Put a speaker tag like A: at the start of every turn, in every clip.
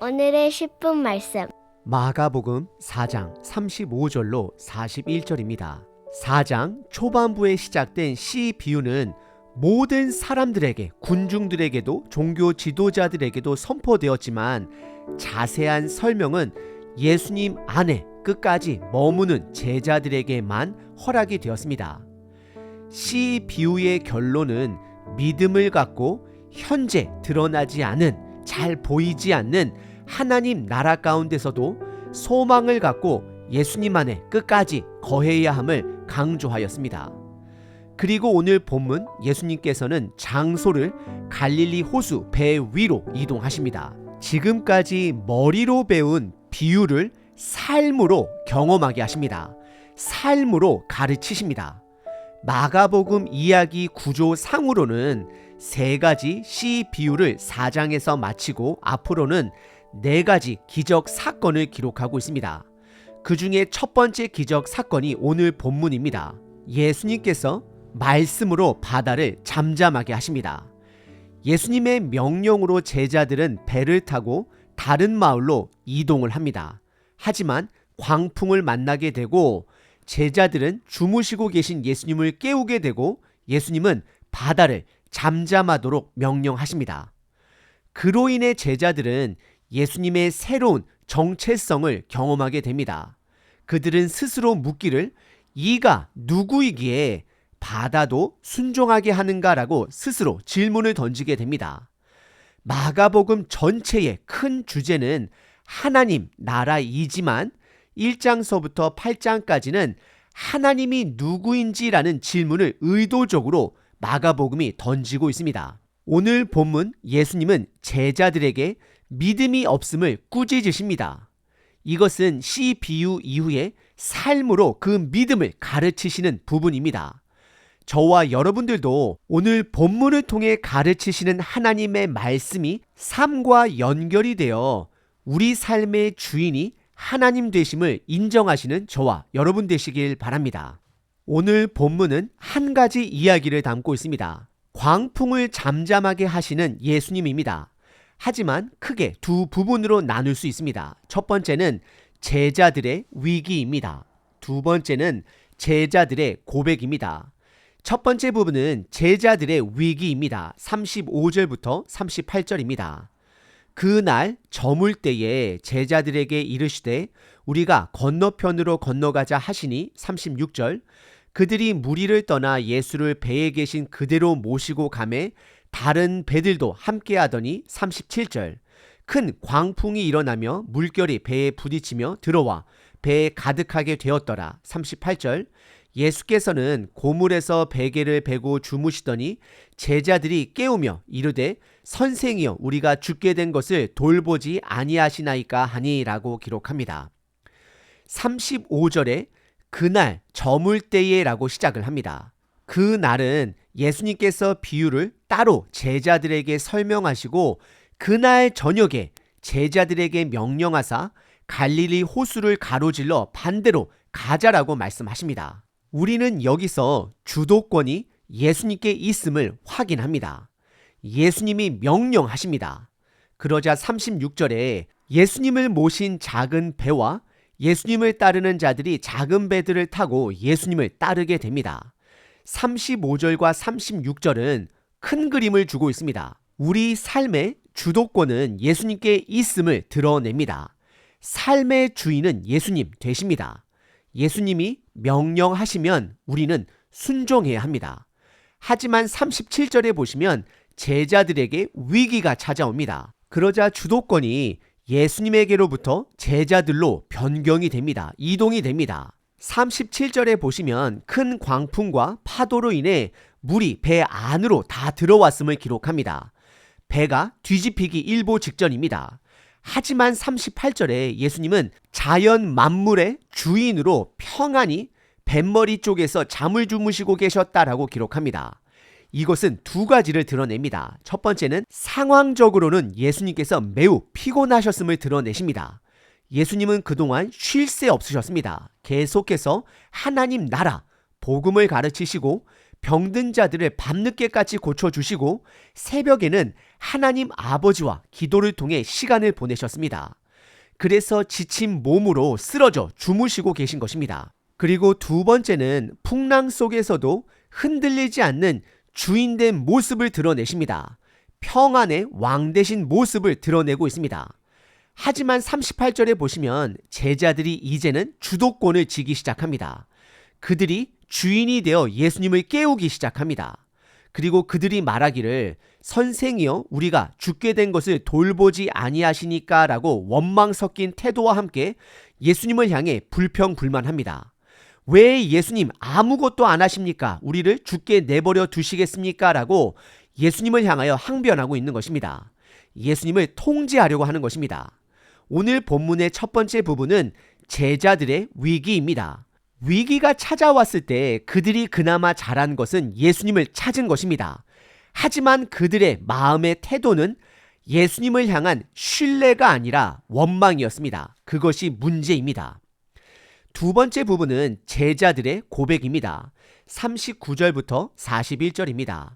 A: 오늘의 10분 말씀.
B: 마가복음 4장 35절로 41절입니다. 4장 초반부에 시작된 시 비유는 모든 사람들에게, 군중들에게도 종교 지도자들에게도 선포되었지만 자세한 설명은 예수님 안에 끝까지 머무는 제자들에게만 허락이 되었습니다. 시 비유의 결론은 믿음을 갖고 현재 드러나지 않은, 잘 보이지 않는 하나님 나라 가운데서도 소망을 갖고 예수님 안에 끝까지 거해야 함을 강조하였습니다. 그리고 오늘 본문 예수님께서는 장소를 갈릴리 호수 배 위로 이동하십니다. 지금까지 머리로 배운 비유를 삶으로 경험하게 하십니다. 삶으로 가르치십니다. 마가복음 이야기 구조상으로는 세 가지 시 비유를 4장에서 마치고 앞으로는 4가지 기적 사건을 기록하고 있습니다. 그 중에 첫 번째 기적 사건이 오늘 본문입니다. 예수님께서 말씀으로 바다를 잠잠하게 하십니다. 예수님의 명령으로 제자들은 배를 타고 다른 마을로 이동을 합니다. 하지만 광풍을 만나게 되고 제자들은 주무시고 계신 예수님을 깨우게 되고 예수님은 바다를 잠잠하도록 명령하십니다. 그로 인해 제자들은 예수님의 새로운 정체성을 경험하게 됩니다. 그들은 스스로 묻기를 이가 누구이기에 바다도 순종하게 하는가라고 스스로 질문을 던지게 됩니다. 마가복음 전체의 큰 주제는 하나님 나라이지만 1장서부터 8장까지는 하나님이 누구인지라는 질문을 의도적으로 마가복음이 던지고 있습니다. 오늘 본문 예수님은 제자들에게 믿음이 없음을 꾸짖으십니다. 이것은 시 비유 이후에 삶으로 그 믿음을 가르치시는 부분입니다. 저와 여러분들도 오늘 본문을 통해 가르치시는 하나님의 말씀이 삶과 연결이 되어 우리 삶의 주인이 하나님 되심을 인정하시는 저와 여러분 되시길 바랍니다. 오늘 본문은 한 가지 이야기를 담고 있습니다. 광풍을 잠잠하게 하시는 예수님입니다. 하지만 크게 두 부분으로 나눌 수 있습니다. 첫 번째는 제자들의 위기입니다. 두 번째는 제자들의 고백입니다. 첫 번째 부분은 제자들의 위기입니다. 35절부터 38절입니다. 그날 저물 때에 제자들에게 이르시되 우리가 건너편으로 건너가자 하시니 36절 그들이 무리를 떠나 예수를 배에 계신 그대로 모시고 가매 다른 배들도 함께 하더니 37절 큰 광풍이 일어나며 물결이 배에 부딪히며 들어와 배에 가득하게 되었더라. 38절 예수께서는 고물에서 베개를 베고 주무시더니 제자들이 깨우며 이르되 선생이여 우리가 죽게 된 것을 돌보지 아니하시나이까 하니라고 기록합니다. 35절에 그날 저물 때에 라고 시작을 합니다. 그날은 예수님께서 비유를 따로 제자들에게 설명하시고 그날 저녁에 제자들에게 명령하사 갈릴리 호수를 가로질러 반대로 가자라고 말씀하십니다. 우리는 여기서 주도권이 예수님께 있음을 확인합니다. 예수님이 명령하십니다. 그러자 36절에 예수님을 모신 작은 배와 예수님을 따르는 자들이 작은 배들을 타고 예수님을 따르게 됩니다. 35절과 36절은 큰 그림을 주고 있습니다. 우리 삶의 주도권은 예수님께 있음을 드러냅니다. 삶의 주인은 예수님 되십니다. 예수님이 명령하시면 우리는 순종해야 합니다. 하지만 37절에 보시면 제자들에게 위기가 찾아옵니다. 그러자 주도권이 예수님에게로부터 제자들로 변경이 됩니다. 이동이 됩니다. 37절에 보시면 큰 광풍과 파도로 인해 물이 배 안으로 다 들어왔음을 기록합니다. 배가 뒤집히기 일보 직전입니다. 하지만 38절에 예수님은 자연 만물의 주인으로 평안히 뱃머리 쪽에서 잠을 주무시고 계셨다라고 기록합니다. 이것은 두 가지를 드러냅니다. 첫 번째는 상황적으로는 예수님께서 매우 피곤하셨음을 드러내십니다. 예수님은 그동안 쉴 새 없으셨습니다. 계속해서 하나님 나라, 복음을 가르치시고 병든 자들을 밤늦게까지 고쳐주시고 새벽에는 하나님 아버지와 기도를 통해 시간을 보내셨습니다. 그래서 지친 몸으로 쓰러져 주무시고 계신 것입니다. 그리고 두 번째는 풍랑 속에서도 흔들리지 않는 주인된 모습을 드러내십니다. 평안의 왕 되신 모습을 드러내고 있습니다. 하지만 38절에 보시면 제자들이 이제는 주도권을 쥐기 시작합니다. 그들이 주인이 되어 예수님을 깨우기 시작합니다. 그리고 그들이 말하기를 선생이여 우리가 죽게 된 것을 돌보지 아니하시니까 라고 원망 섞인 태도와 함께 예수님을 향해 불평불만합니다. 왜 예수님 아무것도 안 하십니까? 우리를 죽게 내버려 두시겠습니까? 라고 예수님을 향하여 항변하고 있는 것입니다. 예수님을 통제하려고 하는 것입니다. 오늘 본문의 첫 번째 부분은 제자들의 위기입니다. 위기가 찾아왔을 때 그들이 그나마 잘한 것은 예수님을 찾은 것입니다. 하지만 그들의 마음의 태도는 예수님을 향한 신뢰가 아니라 원망이었습니다. 그것이 문제입니다. 두 번째 부분은 제자들의 고백입니다. 39절부터 41절입니다.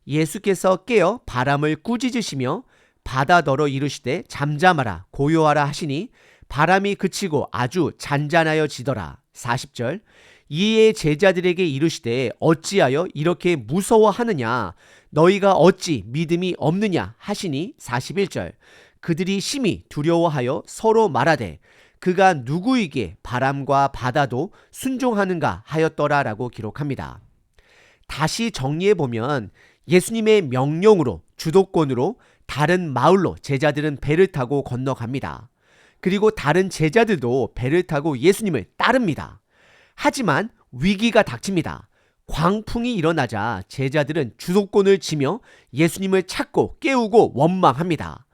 B: 예수께서 깨어 바람을 꾸짖으시며 바다더러 이르시되 잠잠하라 고요하라 하시니 바람이 그치고 아주 잔잔하여지더라. 40절 이에 제자들에게 이르시되 어찌하여 이렇게 무서워하느냐 너희가 어찌 믿음이 없느냐 하시니 41절 그들이 심히 두려워하여 서로 말하되 그가 누구에게 바람과 바다도 순종하는가 하였더라 라고 기록합니다. 다시 정리해보면 예수님의 명령으로 주도권으로 다른 마을로 제자들은 배를 타고 건너갑니다. 그리고 다른 제자들도 배를 타고 예수님을 따릅니다. 하지만 위기가 닥칩니다. 광풍이 일어나자 제자들은 주도권을 쥐며 예수님을 찾고 깨우고 원망합니다.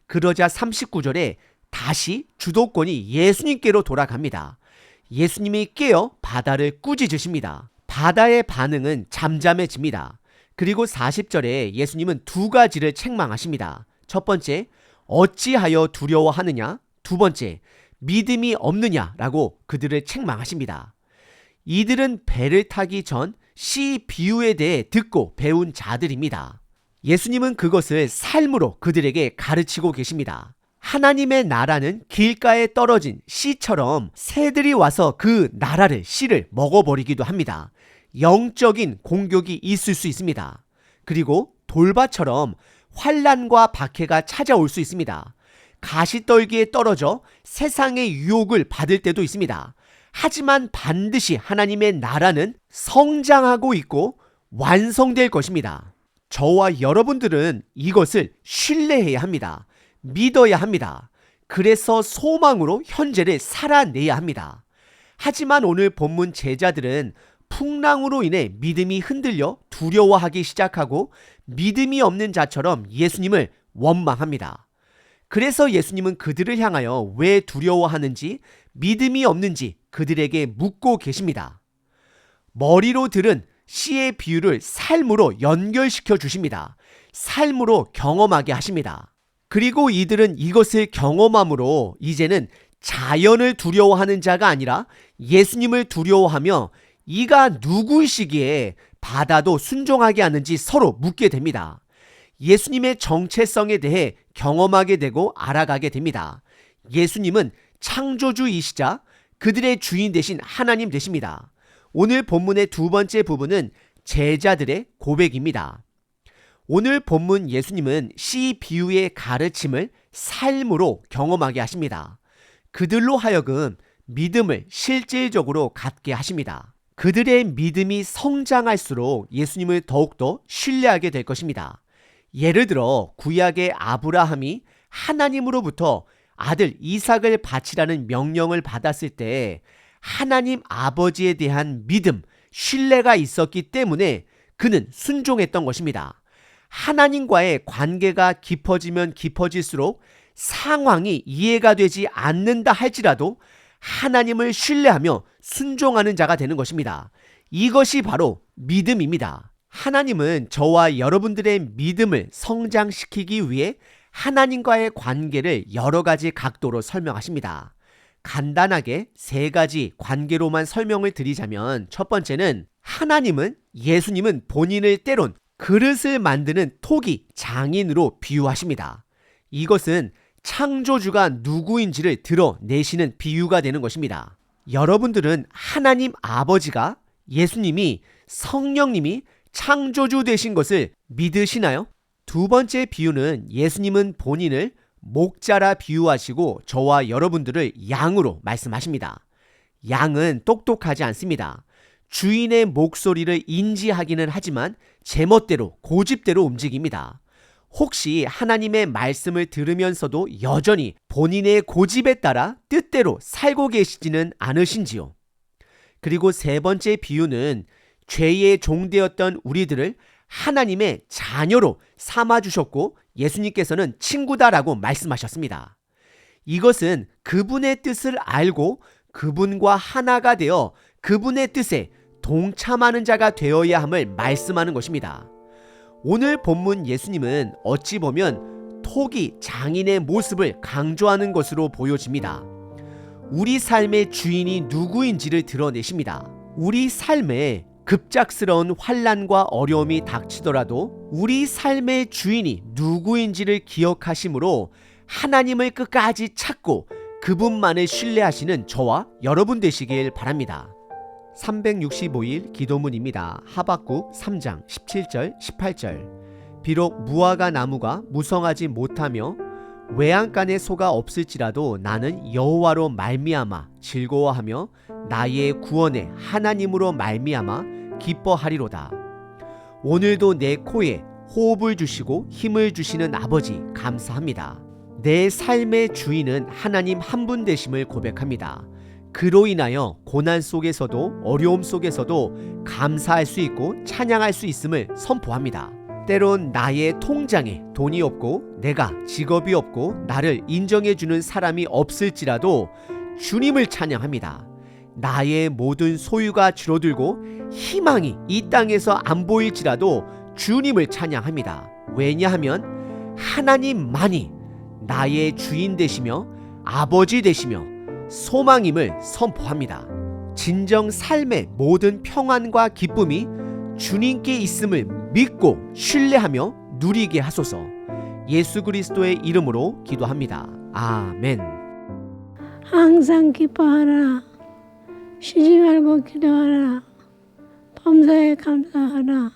B: 그러자 39절에 다시 주도권이 예수님께로 돌아갑니다. 예수님이 깨어 바다를 꾸짖으십니다. 바다의 반응은 잠잠해집니다. 그리고 40절에 예수님은 두 가지를 책망하십니다. 첫 번째, 어찌하여 두려워하느냐? 두 번째, 믿음이 없느냐라고 그들을 책망하십니다. 이들은 배를 타기 전 시 비유에 대해 듣고 배운 자들입니다. 예수님은 그것을 삶으로 그들에게 가르치고 계십니다. 하나님의 나라는 길가에 떨어진 씨처럼 새들이 와서 그 나라를 씨를 먹어버리기도 합니다. 영적인 공격이 있을 수 있습니다. 그리고 돌밭처럼 환난과 박해가 찾아올 수 있습니다. 가시떨기에 떨어져 세상의 유혹을 받을 때도 있습니다. 하지만 반드시 하나님의 나라는 성장하고 있고 완성될 것입니다. 저와 여러분들은 이것을 신뢰해야 합니다. 믿어야 합니다. 그래서 소망으로 현재를 살아내야 합니다. 하지만 오늘 본문 제자들은 풍랑으로 인해 믿음이 흔들려 두려워하기 시작하고 믿음이 없는 자처럼 예수님을 원망합니다. 그래서 예수님은 그들을 향하여 왜 두려워하는지 믿음이 없는지 그들에게 묻고 계십니다. 머리로 들은 씨의 비유를 삶으로 연결시켜 주십니다. 삶으로 경험하게 하십니다. 그리고 이들은 이것을 경험함으로 이제는 자연을 두려워하는 자가 아니라 예수님을 두려워하며 이가 누구이시기에 바다도 순종하게 하는지 서로 묻게 됩니다. 예수님의 정체성에 대해 경험하게 되고 알아가게 됩니다. 예수님은 창조주이시자 그들의 주인 되신 하나님 되십니다. 오늘 본문의 두 번째 부분은 제자들의 고백입니다. 오늘 본문 예수님은 씨 비유의 가르침을 삶으로 경험하게 하십니다. 그들로 하여금 믿음을 실질적으로 갖게 하십니다. 그들의 믿음이 성장할수록 예수님을 더욱더 신뢰하게 될 것입니다. 예를 들어 구약의 아브라함이 하나님으로부터 아들 이삭을 바치라는 명령을 받았을 때 하나님 아버지에 대한 믿음, 신뢰가 있었기 때문에 그는 순종했던 것입니다. 하나님과의 관계가 깊어지면 깊어질수록 상황이 이해가 되지 않는다 할지라도 하나님을 신뢰하며 순종하는 자가 되는 것입니다. 이것이 바로 믿음입니다. 하나님은 저와 여러분들의 믿음을 성장시키기 위해 하나님과의 관계를 여러 가지 각도로 설명하십니다. 간단하게 세 가지 관계로만 설명을 드리자면 첫 번째는 하나님은 예수님은 본인을 때론 그릇을 만드는 토기 장인으로 비유하십니다. 이것은 창조주가 누구인지를 드러내시는 비유가 되는 것입니다. 여러분들은 하나님 아버지가 예수님이 성령님이 창조주 되신 것을 믿으시나요? 두 번째 비유는 예수님은 본인을 목자라 비유하시고 저와 여러분들을 양으로 말씀하십니다. 양은 똑똑하지 않습니다. 주인의 목소리를 인지하기는 하지만 제멋대로 고집대로 움직입니다. 혹시 하나님의 말씀을 들으면서도 여전히 본인의 고집에 따라 뜻대로 살고 계시지는 않으신지요? 그리고 세 번째 비유는 죄의 종되었던 우리들을 하나님의 자녀로 삼아주셨고 예수님께서는 친구다라고 말씀하셨습니다. 이것은 그분의 뜻을 알고 그분과 하나가 되어 그분의 뜻에 동참하는 자가 되어야 함을 말씀하는 것입니다. 오늘 본문 예수님은 어찌 보면 토기 장인의 모습을 강조하는 것으로 보여집니다. 우리 삶의 주인이 누구인지를 드러내십니다. 우리 삶에 급작스러운 환난과 어려움이 닥치더라도 우리 삶의 주인이 누구인지를 기억하심으로 하나님을 끝까지 찾고 그분만을 신뢰하시는 저와 여러분 되시길 바랍니다. 365일 기도문입니다. 하박국 3장 17절 18절. 비록 무화과 나무가 무성하지 못하며 외양간에 소가 없을지라도 나는 여호와로 말미암아 즐거워하며 나의 구원의 하나님으로 말미암아 기뻐하리로다. 오늘도 내 코에 호흡을 주시고 힘을 주시는 아버지 감사합니다. 내 삶의 주인은 하나님 한 분 되심을 고백합니다. 그로 인하여 고난 속에서도 어려움 속에서도 감사할 수 있고 찬양할 수 있음을 선포합니다. 때론 나의 통장에 돈이 없고 내가 직업이 없고 나를 인정해주는 사람이 없을지라도 주님을 찬양합니다. 나의 모든 소유가 줄어들고 희망이 이 땅에서 안 보일지라도 주님을 찬양합니다. 왜냐하면 하나님만이 나의 주인 되시며 아버지 되시며 소망임을 선포합니다. 진정 삶의 모든 평안과 기쁨이 주님께 있음을 믿고 신뢰하며 누리게 하소서. 예수 그리스도의 이름으로 기도합니다. 아멘.
C: 항상 기뻐하라. 쉬지 말고 기도하라. 범사에 감사하라.